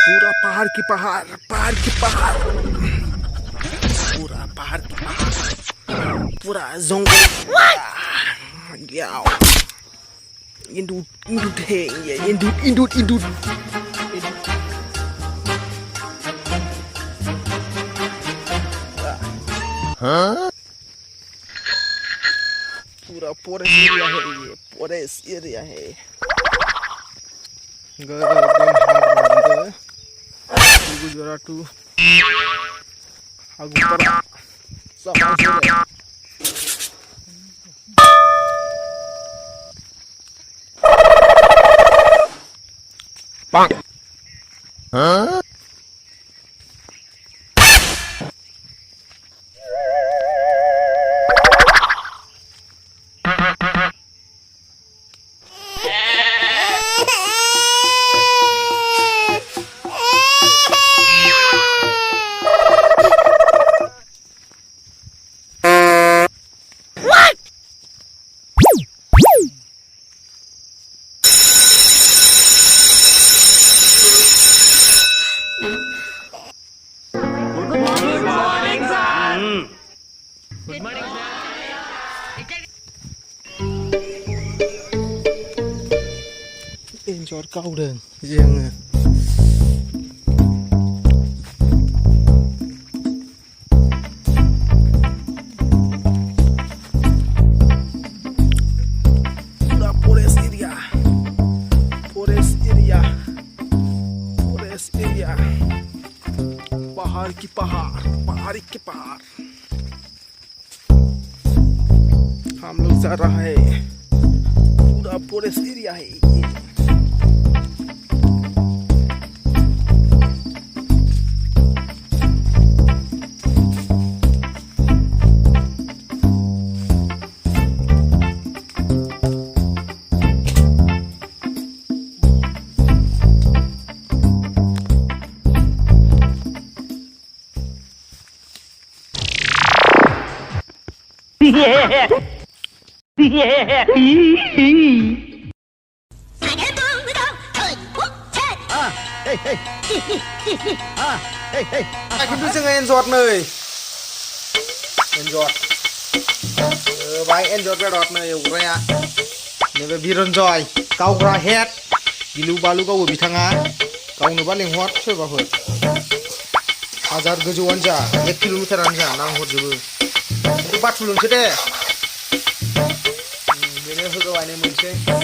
पूरा पहाड़ की पहाड़ पहाड़ की पहाड़ पूरा पहाड़ की पहाड़ पूरा जंगल याव indut indut hey ya indut पूरा forest area है ये forest area है Gujaratu Agupara sama Bang. Huh? Enjoy câu đường riêng forest area पहाड़ की पहाड़ हम लोग जा रहा है पूरा फॉरेस्ट एरिया है ये Kita jangan enjot nih, enjot, baik enjot berot nih, uraya, nih biron joy, kau berahet, gilu balu kau bitanga, kau nuba lenghot, coba hot, hajar gejuan ja, 1 kilometer anja, nang hot juga, itu 40 cede, ini sudah wani munce.